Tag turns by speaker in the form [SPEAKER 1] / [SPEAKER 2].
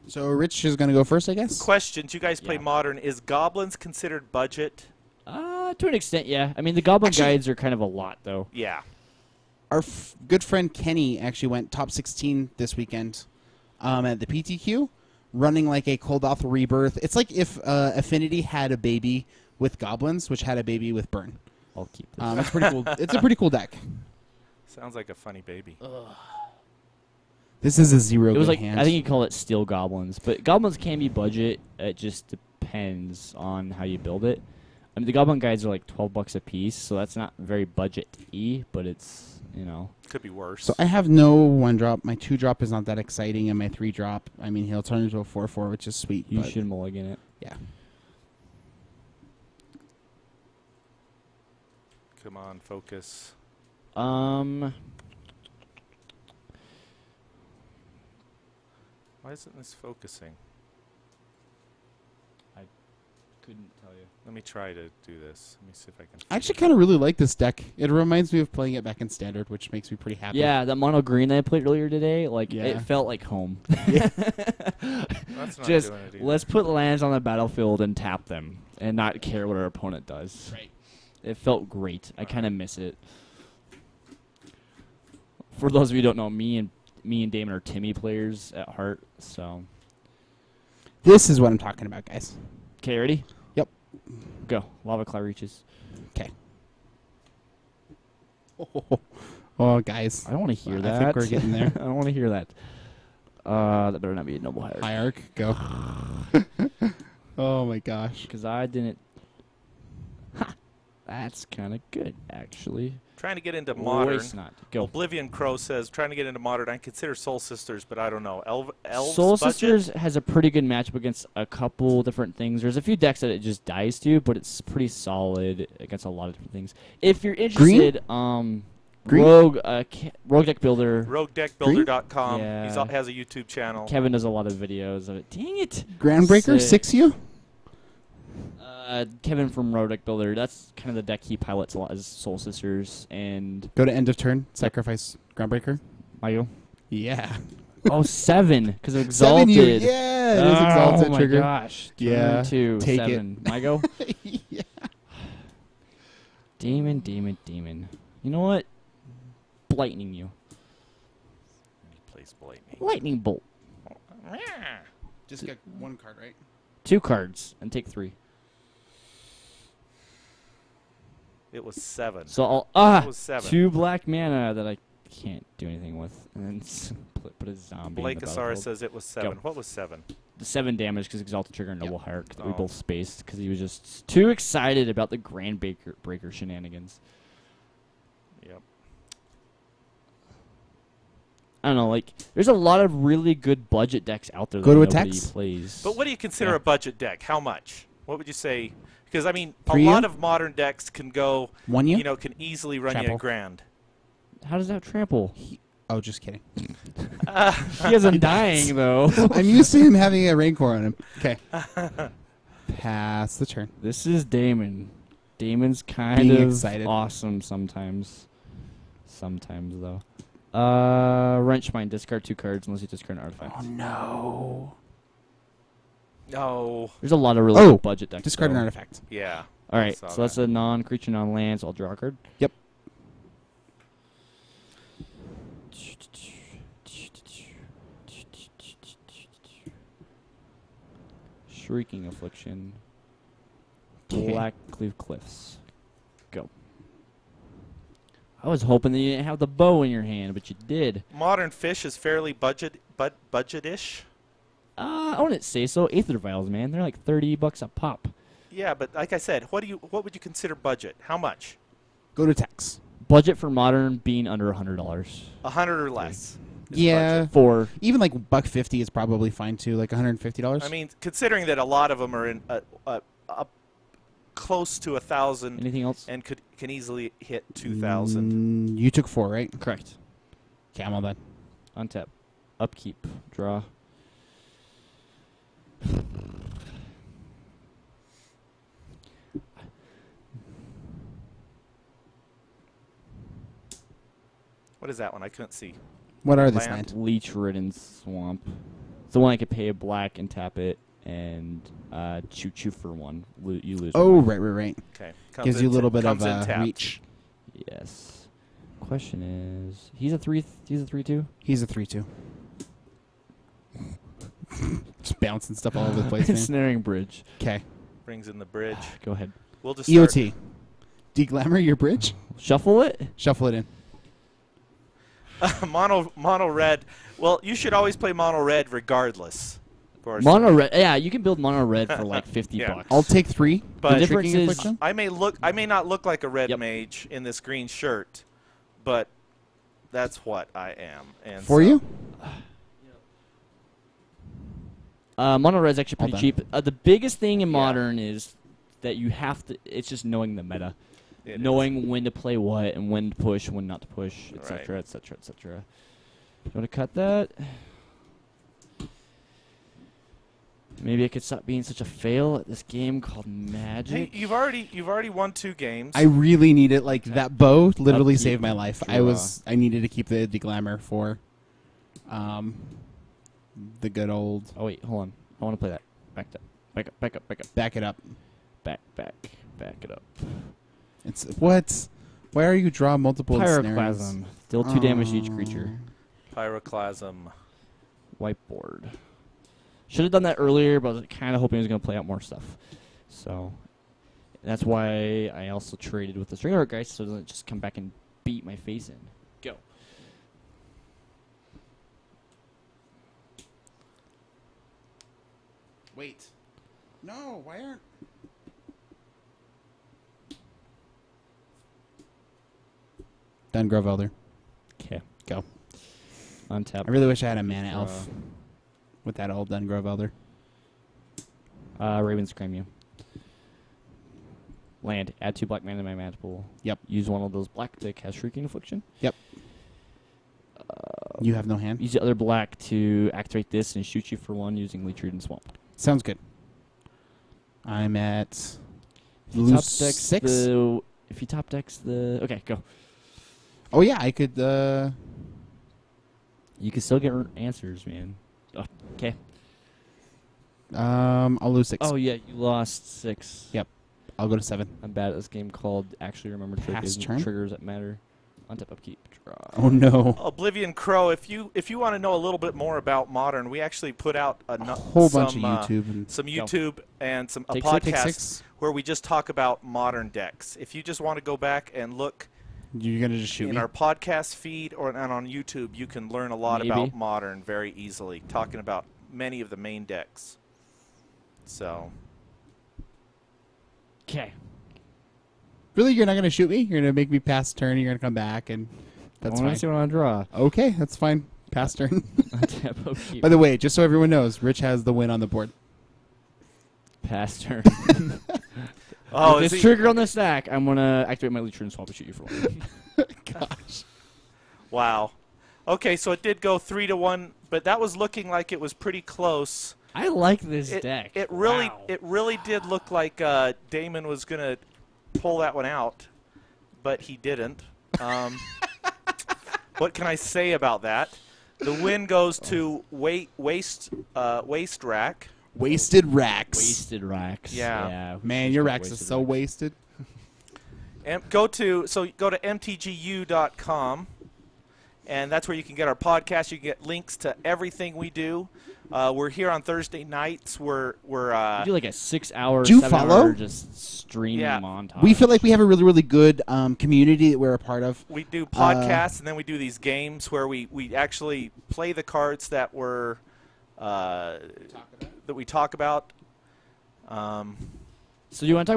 [SPEAKER 1] So Rich is going to go first, I guess?
[SPEAKER 2] Questions. You guys play Modern. Is Goblins considered budget?
[SPEAKER 3] To an extent, yeah. I mean, the Goblin guides are kind of a lot, though.
[SPEAKER 2] Yeah.
[SPEAKER 1] Our good friend Kenny actually went top 16 this weekend at the PTQ, running like a Cold Off Rebirth. It's like if Affinity had a baby with Goblins, which had a baby with Burn.
[SPEAKER 3] I'll keep this.
[SPEAKER 1] It's pretty cool. It's a pretty cool deck.
[SPEAKER 2] Sounds like a funny baby.
[SPEAKER 1] This is a zero.
[SPEAKER 3] It was like
[SPEAKER 1] hand.
[SPEAKER 3] I think you call it Steel Goblins, but Goblins can be budget. It just depends on how you build it. I mean, the Goblin guides are like $12 a piece, so that's not very budget-y, but it's, you know.
[SPEAKER 2] Could be worse.
[SPEAKER 1] So I have no 1-drop. My 2-drop is not that exciting, and my 3-drop, I mean, he'll turn into a 4/4, which is sweet.
[SPEAKER 3] You should mulligan it.
[SPEAKER 1] Yeah.
[SPEAKER 2] Come on, focus.
[SPEAKER 3] Why
[SPEAKER 2] isn't this focusing?
[SPEAKER 3] I couldn't tell you.
[SPEAKER 2] Let me try to do this. Let me see if I can.
[SPEAKER 1] I actually kind of really like this deck. It reminds me of playing it back in Standard, which makes me pretty happy.
[SPEAKER 3] Yeah, that mono green that I played earlier today, like it felt like home.
[SPEAKER 2] Yeah. That's not
[SPEAKER 3] just
[SPEAKER 2] doing it either.
[SPEAKER 3] let's put lands on the battlefield and tap them, and not care what our opponent does.
[SPEAKER 1] Right.
[SPEAKER 3] It felt great. I kind of miss it. For those of you who don't know, me and Daemon are Timmy players at heart, so.
[SPEAKER 1] This is what I'm talking about, guys.
[SPEAKER 3] Okay, ready?
[SPEAKER 1] Yep.
[SPEAKER 3] Go. Lava Claw reaches.
[SPEAKER 1] Okay. Oh, guys.
[SPEAKER 3] I don't want to hear that.
[SPEAKER 1] I think we're getting there.
[SPEAKER 3] I don't want to hear that. That better not be a Noble Hierarch.
[SPEAKER 1] Hierarch, go. Oh, my gosh.
[SPEAKER 3] Because I didn't. Ha! That's kind of good, actually.
[SPEAKER 2] Trying to get into Modern.
[SPEAKER 3] Waste not. Go.
[SPEAKER 2] Oblivion Crow says, trying to get into Modern. I consider Soul Sisters, but I don't know. Elves
[SPEAKER 3] Soul
[SPEAKER 2] budget?
[SPEAKER 3] Sisters has a pretty good matchup against a couple different things. There's a few decks that it just dies to, but it's pretty solid against a lot of different things. If you're interested, Rogue Deck Builder.
[SPEAKER 2] RogueDeckBuilder.com.
[SPEAKER 3] Yeah.
[SPEAKER 2] He has a YouTube channel.
[SPEAKER 3] Kevin does a lot of videos of it. Dang it.
[SPEAKER 1] Groundbreaker, 6U?
[SPEAKER 3] Kevin from Rogue Deck Builder. That's kind of the deck he pilots a lot, is Soul Sisters. And
[SPEAKER 1] Go to end of turn, sacrifice Groundbreaker.
[SPEAKER 3] Mayo.
[SPEAKER 1] Yeah.
[SPEAKER 3] Oh, 7, because of Exalted.
[SPEAKER 1] 7U, yeah, it is Exalted
[SPEAKER 3] oh
[SPEAKER 1] trigger.
[SPEAKER 3] Oh, my gosh.
[SPEAKER 1] Yeah,
[SPEAKER 3] Turn 2,
[SPEAKER 1] take
[SPEAKER 3] 7.
[SPEAKER 1] it.
[SPEAKER 3] My go?
[SPEAKER 1] Yeah.
[SPEAKER 3] Demon. You know what? Blightning you.
[SPEAKER 2] He plays Lightning.
[SPEAKER 3] Lightning Bolt.
[SPEAKER 1] Just get 1 card, right?
[SPEAKER 3] 2 cards, and take 3.
[SPEAKER 2] It was 7.
[SPEAKER 3] So I'll
[SPEAKER 2] It was 7.
[SPEAKER 3] 2 black mana that I can't do anything with, and then put a zombie.
[SPEAKER 2] Blake
[SPEAKER 3] in the
[SPEAKER 2] Asara
[SPEAKER 3] battlefield.
[SPEAKER 2] says it was 7.
[SPEAKER 3] Go.
[SPEAKER 2] what was 7?
[SPEAKER 3] The 7 damage because Exalted Trigger and Noble Hierarch that we
[SPEAKER 2] Oh.
[SPEAKER 3] both spaced because he was just too excited about the Grand Breaker shenanigans.
[SPEAKER 2] Yep.
[SPEAKER 3] I don't know, like there's a lot of really good budget decks out there
[SPEAKER 1] Go
[SPEAKER 3] that
[SPEAKER 1] to
[SPEAKER 3] nobody
[SPEAKER 1] attacks.
[SPEAKER 3] plays.
[SPEAKER 2] But what do you consider a budget deck? How much? What would you say? Because I mean, a
[SPEAKER 1] 3U?
[SPEAKER 2] lot of Modern decks can go.
[SPEAKER 1] 1U?
[SPEAKER 2] You know, can easily run you
[SPEAKER 1] Trample.
[SPEAKER 2] a grand.
[SPEAKER 3] How does that trample?
[SPEAKER 1] Oh, just kidding.
[SPEAKER 3] He has him dying though.
[SPEAKER 1] I'm used to him having a Rancor on him. Okay. Pass the turn.
[SPEAKER 3] This is Daemon. Daemon's kind
[SPEAKER 1] Being
[SPEAKER 3] of
[SPEAKER 1] excited.
[SPEAKER 3] awesome sometimes. Sometimes though. Wrench Mine. Discard 2 cards unless you discard an artifact.
[SPEAKER 1] Oh, no.
[SPEAKER 2] No.
[SPEAKER 3] There's a lot of really good budget decks.
[SPEAKER 1] Discard an
[SPEAKER 3] though.
[SPEAKER 1] artifact.
[SPEAKER 2] Yeah.
[SPEAKER 3] All right,
[SPEAKER 2] saw
[SPEAKER 3] so that's a non-creature, non-land, so I'll draw a card.
[SPEAKER 1] Yep.
[SPEAKER 3] Shrieking Affliction.
[SPEAKER 1] 'Kay.
[SPEAKER 3] Black Cleave Cliffs. Go. I was hoping that you didn't have the bow in your hand, but you did.
[SPEAKER 2] Modern Fish is fairly budget-ish.
[SPEAKER 3] I wouldn't say so. Aether Vials, man, they're like $30 a pop.
[SPEAKER 2] Yeah, but like I said, what would you consider budget? How much?
[SPEAKER 1] Go to attacks.
[SPEAKER 3] Budget for Modern being under $100.
[SPEAKER 2] 100 or less. is
[SPEAKER 1] Yeah.
[SPEAKER 2] budget.
[SPEAKER 3] For
[SPEAKER 1] Even like $150 is probably fine too. Like $150.
[SPEAKER 2] I mean, considering that a lot of them are in close to 1,000
[SPEAKER 3] anything else?
[SPEAKER 2] and can easily hit 2,000.
[SPEAKER 1] You took 4, right?
[SPEAKER 3] Correct.
[SPEAKER 1] Okay, I'm all done.
[SPEAKER 3] Untap. Upkeep. Draw.
[SPEAKER 2] What is that one? I couldn't see.
[SPEAKER 1] What are this
[SPEAKER 2] Land.
[SPEAKER 1] land?
[SPEAKER 3] Leech-ridden swamp. It's the one I could pay a black and tap it and shoot you for 1. You lose.
[SPEAKER 1] Oh,
[SPEAKER 3] 1.
[SPEAKER 1] right.
[SPEAKER 2] Okay.
[SPEAKER 1] Gives you a little bit of
[SPEAKER 2] comes in tapped.
[SPEAKER 1] reach.
[SPEAKER 3] Yes. Question is, he's a 3. He's a 3/2.
[SPEAKER 1] He's a 3/2. Just bouncing stuff all over the place. Man.
[SPEAKER 3] Snaring bridge.
[SPEAKER 1] Okay.
[SPEAKER 2] Brings in the bridge.
[SPEAKER 3] Go ahead.
[SPEAKER 2] We'll just start.
[SPEAKER 1] EOT. Deglamour your bridge.
[SPEAKER 3] Shuffle it.
[SPEAKER 1] Shuffle it in.
[SPEAKER 2] Mono red. Well, you should always play mono red regardless. Of course.
[SPEAKER 3] Mono red. Yeah, you can build mono red for like 50
[SPEAKER 2] Yeah.
[SPEAKER 3] bucks.
[SPEAKER 1] I'll take 3.
[SPEAKER 2] But
[SPEAKER 3] the difference
[SPEAKER 1] Shrieking
[SPEAKER 3] is,
[SPEAKER 1] Affliction?
[SPEAKER 2] I may not look like a red
[SPEAKER 3] Yep.
[SPEAKER 2] mage in this green shirt, but that's what I am. And
[SPEAKER 1] For
[SPEAKER 2] so-
[SPEAKER 1] you?
[SPEAKER 3] mono red is actually
[SPEAKER 1] All
[SPEAKER 3] pretty
[SPEAKER 1] done.
[SPEAKER 3] cheap. The biggest thing in
[SPEAKER 2] Yeah.
[SPEAKER 3] modern is that you have to. It's just knowing the meta,
[SPEAKER 2] It
[SPEAKER 3] knowing when to play what and when to push, when not to push, etc.,
[SPEAKER 2] Right.
[SPEAKER 3] etc., etc. You want to cut that? Maybe I could stop being such a fail at this game called Magic.
[SPEAKER 2] Hey, you've already won 2 games.
[SPEAKER 1] I really need it. Like that bow literally
[SPEAKER 3] Upkeep,
[SPEAKER 1] saved my life.
[SPEAKER 3] draw.
[SPEAKER 1] I needed to keep the Deglamour for the good old
[SPEAKER 3] Oh wait, hold on. I want to play that. Back up. Back up. Back up. Back up.
[SPEAKER 1] back it up.
[SPEAKER 3] Back it up.
[SPEAKER 1] It's what? Why are you draw multiple
[SPEAKER 3] Pyroclasm. Deal 2 damage to each
[SPEAKER 1] Oh.
[SPEAKER 3] creature.
[SPEAKER 2] Pyroclasm.
[SPEAKER 3] Whiteboard. Should have done that earlier, but I was kind of hoping he was going to play out more stuff. So that's why I also traded with the Stringer Geist so it doesn't just come back and beat my face in. Go.
[SPEAKER 1] Wait. No, why aren't... Dungrove Elder.
[SPEAKER 3] Okay.
[SPEAKER 1] Go.
[SPEAKER 3] Untap.
[SPEAKER 1] I really wish I had a mana elf
[SPEAKER 3] Draw.
[SPEAKER 1] with that old Dungrove Elder.
[SPEAKER 3] Raven's Scream you. Land. Add 2 black mana to my mana pool.
[SPEAKER 1] Yep.
[SPEAKER 3] Use one of those black to cast Shrieking Affliction.
[SPEAKER 1] Yep. You have no hand?
[SPEAKER 3] Use the other black to activate this and shoot you for 1 using Leech-ridden swamp.
[SPEAKER 1] Sounds good. I'm at...
[SPEAKER 3] If you
[SPEAKER 1] Lose
[SPEAKER 3] top decks
[SPEAKER 1] 6?
[SPEAKER 3] if you top decks the... Okay, go.
[SPEAKER 1] Oh, yeah, I could...
[SPEAKER 3] You can still get answers, man. Okay.
[SPEAKER 1] I'll lose 6.
[SPEAKER 3] Oh, yeah, you lost 6.
[SPEAKER 1] Yep. I'll go to 7.
[SPEAKER 3] I'm bad at this game called Actually Remember
[SPEAKER 1] Pass turn?
[SPEAKER 3] Triggers that matter. Untap, upkeep, draw.
[SPEAKER 1] Oh, no.
[SPEAKER 2] Oblivion Crow. If you want to know a little bit more about Modern, we actually put out
[SPEAKER 1] A whole bunch of YouTube. And
[SPEAKER 2] some YouTube and a
[SPEAKER 3] Take
[SPEAKER 2] podcast
[SPEAKER 1] 6.
[SPEAKER 2] where we just talk about Modern decks. If you just want to go back and look
[SPEAKER 1] You're going to just shoot
[SPEAKER 2] in
[SPEAKER 1] me?
[SPEAKER 2] our podcast feed and on YouTube, you can learn a lot
[SPEAKER 3] Maybe.
[SPEAKER 2] about Modern very easily, talking about many of the main decks. So,
[SPEAKER 3] Okay.
[SPEAKER 1] Really? You're not going to shoot me? You're going to make me pass turn, you're going to come back, and that's
[SPEAKER 3] I want
[SPEAKER 1] fine.
[SPEAKER 3] to see what I draw.
[SPEAKER 1] Okay, that's fine. Pass turn.
[SPEAKER 3] Untap, upkeep.
[SPEAKER 1] By the way, just so everyone knows, Rich has the win on the board.
[SPEAKER 3] Pass turn.
[SPEAKER 2] oh,
[SPEAKER 3] With
[SPEAKER 2] is
[SPEAKER 3] this
[SPEAKER 2] he-
[SPEAKER 3] trigger on the stack, I'm going to activate my Leech-ridden swamp and shoot you for 1.
[SPEAKER 1] Gosh.
[SPEAKER 2] wow. Okay, so it did go 3-1, but that was looking like it was pretty close.
[SPEAKER 3] I like this
[SPEAKER 2] It,
[SPEAKER 3] deck.
[SPEAKER 2] it really,
[SPEAKER 3] Wow.
[SPEAKER 2] it really did look like Daemon was gonna pull that one out, but he didn't. What can I say about that? The win goes to Waste Rack.
[SPEAKER 1] Wasted racks.
[SPEAKER 3] Wasted racks.
[SPEAKER 2] Yeah.
[SPEAKER 1] Man, your racks are so wasted.
[SPEAKER 2] And go to MTGYou.com, and that's where you can get our podcast. You can get links to everything we do. We're here on Thursday nights. We're
[SPEAKER 3] You do like a 6-hour,
[SPEAKER 1] Do you
[SPEAKER 3] 7-hour
[SPEAKER 1] follow?
[SPEAKER 3] just streaming
[SPEAKER 2] Yeah.
[SPEAKER 3] montage.
[SPEAKER 1] We feel like we have a really, really good community that we're a part of.
[SPEAKER 2] we do podcasts, and then we do these games where we actually play the cards that we're that we talk about.
[SPEAKER 3] So you want to talk